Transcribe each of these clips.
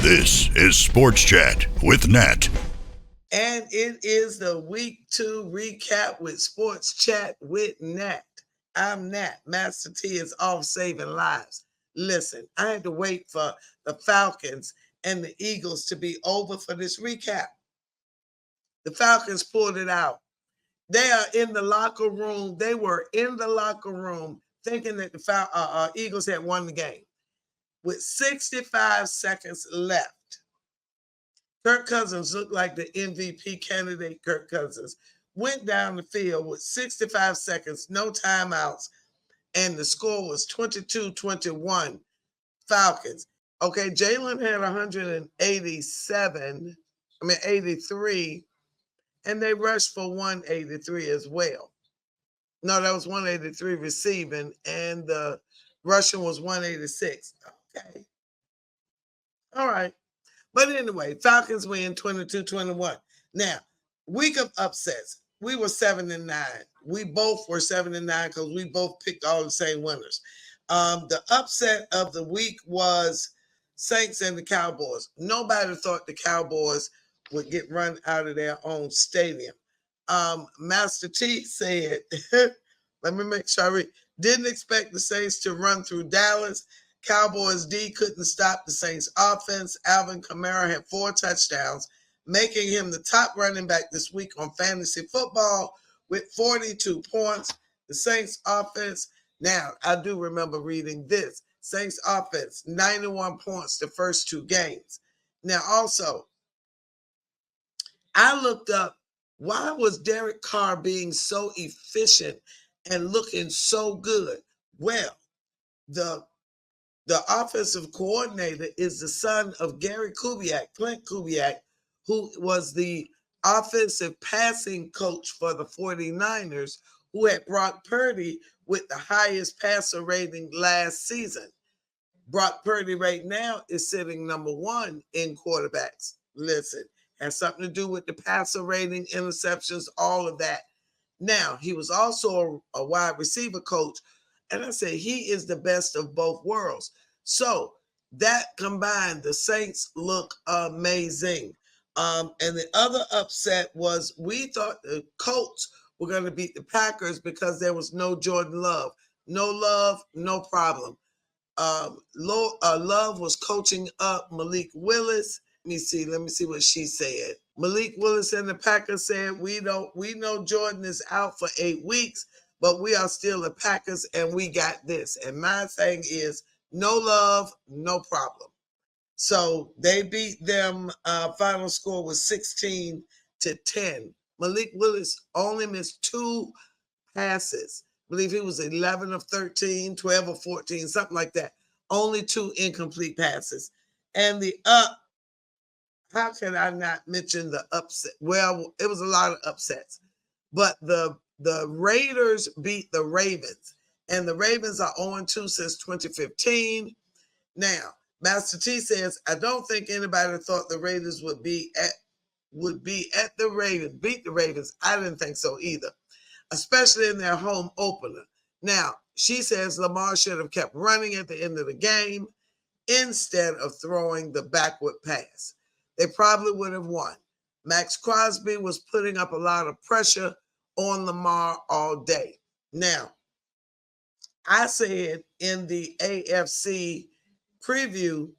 This is Sports Chat with Nat. And it is the week 2 recap with Sports Chat with Nat. I'm Nat. Master T is off saving lives. Listen, I had to wait for the Falcons and the Eagles to be over for this recap. The Falcons pulled it out. They are in the locker room. They were in the locker room thinking that the Eagles had won the game. With 65 seconds left, Kirk Cousins looked like the MVP candidate. Kirk Cousins went down the field with 65 seconds, no timeouts, and the score was 22-21 Falcons. Okay, Jalen had 83, and they rushed for 183 as well. No, that was 183 receiving, and the rushing was 186. Okay. All right. But anyway, Falcons win 22-21. Now, week of upsets. We were 7-9. We both were 7-9 because we both picked all the same winners. The upset of the week was Saints and the Cowboys. Nobody thought the Cowboys would get run out of their own stadium. Master T said, let me make sure I read, didn't expect the Saints to run through Dallas. Cowboys D couldn't stop the Saints offense. Alvin Kamara had 4 touchdowns, making him the top running back this week on fantasy football with 42 points. The Saints offense, now I do remember reading this, Saints offense, 91 points the first 2 games. Now also, I looked up, why was Derek Carr being so efficient and looking so good? Well, the offensive coordinator is the son of Gary Kubiak, Clint Kubiak, who was the offensive passing coach for the 49ers, who had Brock Purdy with the highest passer rating last season. Brock Purdy right now is sitting number 1 in quarterbacks. Listen, has something to do with the passer rating, interceptions, all of that. Now, he was also a wide receiver coach, and I say he is the best of both worlds. So that combined, the Saints look amazing. And the other upset was we thought the Colts were going to beat the Packers because there was no Jordan Love. No Love, no problem. Love was coaching up Malik Willis. Let me see what she said. Malik Willis and the Packers said, we know Jordan is out for 8 weeks, but we are still the Packers and we got this. And my thing is, no Love, no problem. So they beat them. Final score was 16-10. Malik Willis only missed 2 passes. I believe he was 11 of 13, 12 of 14, something like that. Only 2 incomplete passes. And how can I not mention the upset? Well, it was a lot of upsets. But the Raiders beat the Ravens. And the Ravens are 0-2 since 2015. Now, Master T says, I don't think anybody thought the Raiders would be at the Ravens, beat the Ravens. I didn't think so either, especially in their home opener. Now, she says Lamar should have kept running at the end of the game instead of throwing the backward pass. They probably would have won. Max Crosby was putting up a lot of pressure on Lamar all day. Now, I said in the AFC preview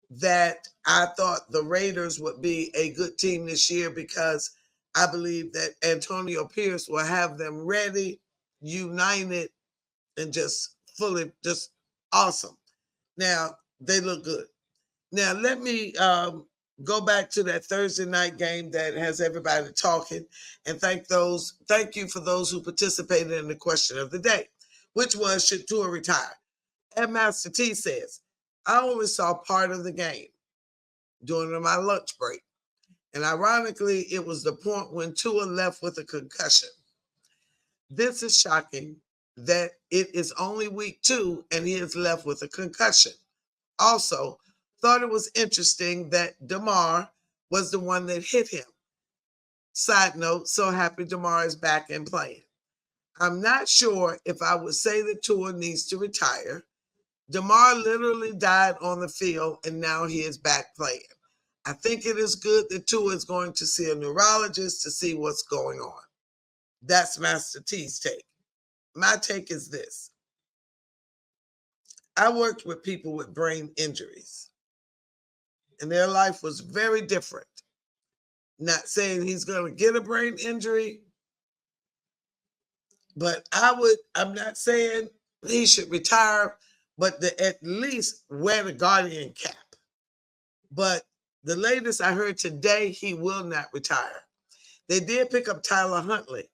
that I thought the Raiders would be a good team this year because I believe that Antonio Pierce will have them ready, united, and just awesome. Now, they look good. Now, let me go back to that Thursday night game that has everybody talking and thank you for those who participated in the question of the day, which was, should Tua retire? And Master T says, I only saw part of the game during my lunch break. And ironically, it was the point when Tua left with a concussion. This is shocking that it is only week 2 and he is left with a concussion. Also, thought it was interesting that DeMar was the one that hit him. Side note, so happy DeMar is back and playing. I'm not sure if I would say that Tua needs to retire DeMar literally died on the field, and now he is back playing. I think it is good that Tua is going to see a neurologist to see what's going on. That's Master T's take. My take is this. I worked with people with brain injuries, and their life was very different. Not saying he's going to get a brain injury, but I'm not saying he should retire, but at least wear the Guardian cap. But the latest I heard today, he will not retire. They did pick up Tyler Huntley,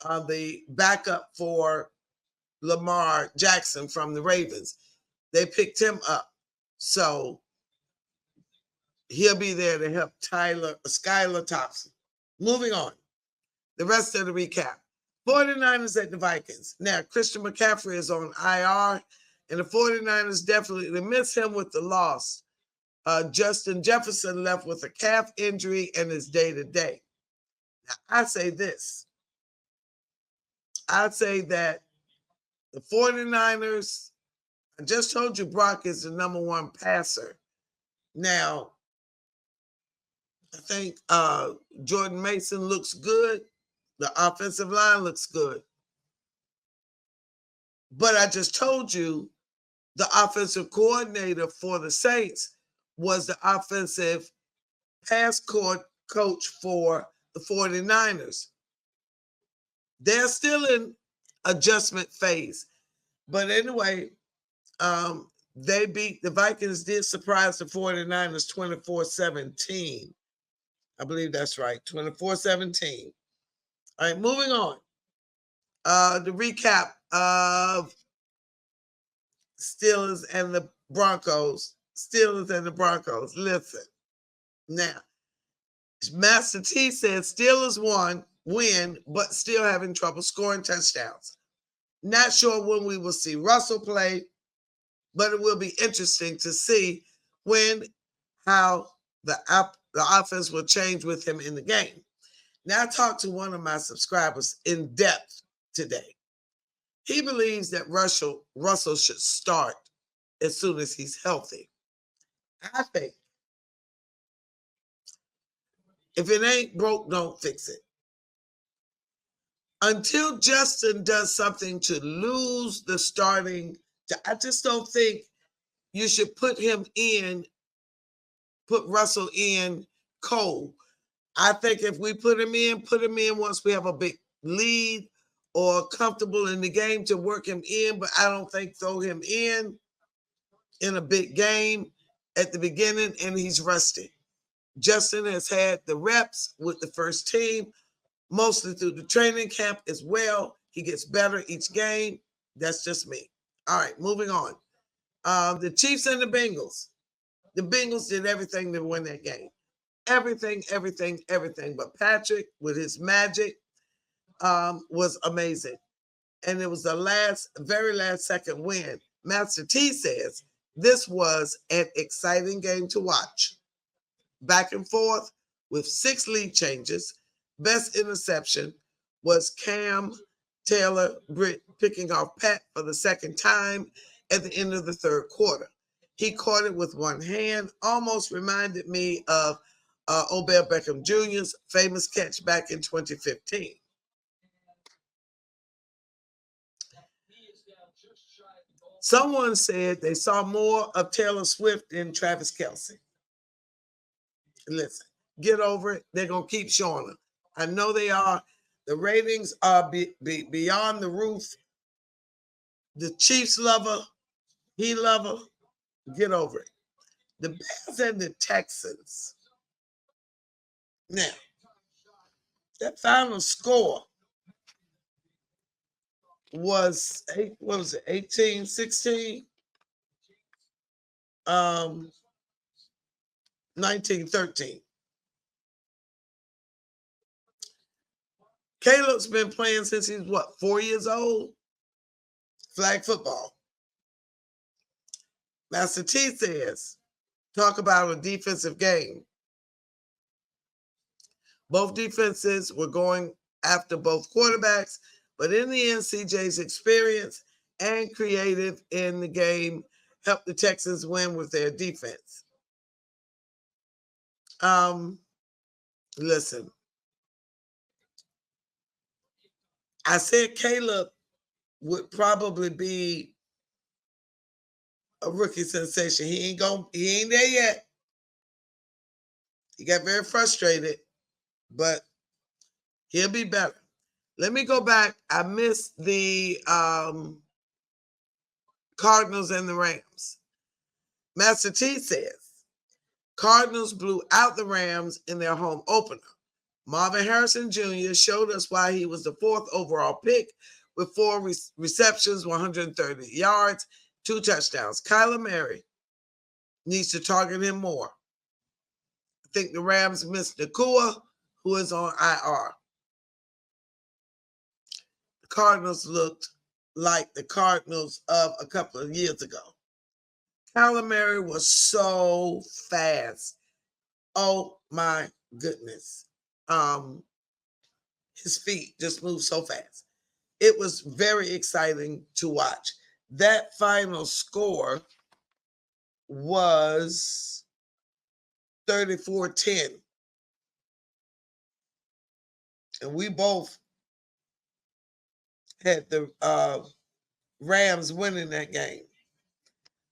the backup for Lamar Jackson from the Ravens. They picked him up. So he'll be there to help Skylar Thompson. Moving on. The rest of the recap. 49ers at the Vikings. Now, Christian McCaffrey is on IR, and the 49ers definitely miss him with the loss. Justin Jefferson left with a calf injury and is day-to-day. Now, I say this. I'd say that the 49ers, I just told you Brock is the number one passer. Now, I think Jordan Mason looks good. The offensive line looks good. But I just told you the offensive coordinator for the Saints was the offensive pass coach for the 49ers. They're still in adjustment phase. But anyway, the Vikings did surprise the 49ers 24-17. I believe that's right, 24-17. All right, moving on. The recap of Steelers and the Broncos. Listen. Now, Master T said Steelers win, but still having trouble scoring touchdowns. Not sure when we will see Russell play, but it will be interesting to see how the offense will change with him in the game. Now, I talked to one of my subscribers in depth today. He believes that Russell should start as soon as he's healthy. I think if it ain't broke, don't fix it. Until Justin does something to lose the starting, I just don't think you should put Russell in cold. I think if we put him in once we have a big lead or comfortable in the game to work him in, but I don't think throw him in a big game at the beginning and he's rusty. Justin has had the reps with the first team, mostly through the training camp as well. He gets better each game. That's just me. All right, moving on. The Chiefs and the Bengals. The Bengals did everything to win that game. Everything. But Patrick, with his magic, was amazing. And it was the very last second win. Master T says this was an exciting game to watch. Back and forth with 6 lead changes. Best interception was Cam Taylor-Britt picking off Pat for the second time at the end of the third quarter. He caught it with one hand, almost reminded me of Odell Beckham Jr.'s famous catch back in 2015. Someone said they saw more of Taylor Swift than Travis Kelce. Listen, get over it. They're going to keep showing them. I know they are. The ratings are beyond the roof. The Chiefs love her. He love her. Get over it. The Bears and the Texans. Now, that final score was 18-16? 19-13. Caleb's been playing since he's 4 years old? Flag football. Master T says, talk about a defensive game. Both defenses were going after both quarterbacks, but in the end, CJ's experience and creative in the game helped the Texans win with their defense. Listen, I said Caleb would probably be a rookie sensation. He ain't there yet. He got very frustrated, but he'll be better. Let me go back. I missed the Cardinals and the Rams. Master T says Cardinals blew out the Rams in their home opener. Marvin Harrison Jr. showed us why he was the 4th overall pick with 4 receptions, 130 yards, 2 touchdowns. Kyler Murray needs to target him more. I think the Rams missed Nakua, who is on IR. The Cardinals looked like the Cardinals of a couple of years ago. Kyler Murray was so fast. Oh my goodness. His feet just moved so fast. It was very exciting to watch. That final score was 34-10. And we both had the Rams winning that game.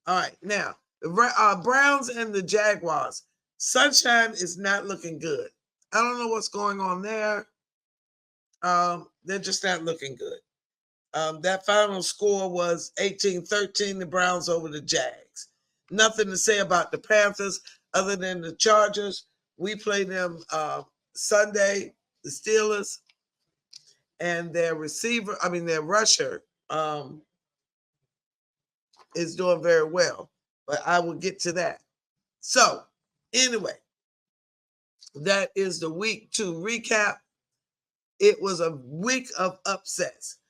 All right, now, the Browns and the Jaguars. Sunshine is not looking good. I don't know what's going on there. They're just not looking good. That final score was 18-13, the Browns over the Jags. Nothing to say about the Panthers other than the Chargers. We play them Sunday, the Steelers, and their rusher is doing very well. But I will get to that. So, anyway, that is the week 2 recap. It was a week of upsets.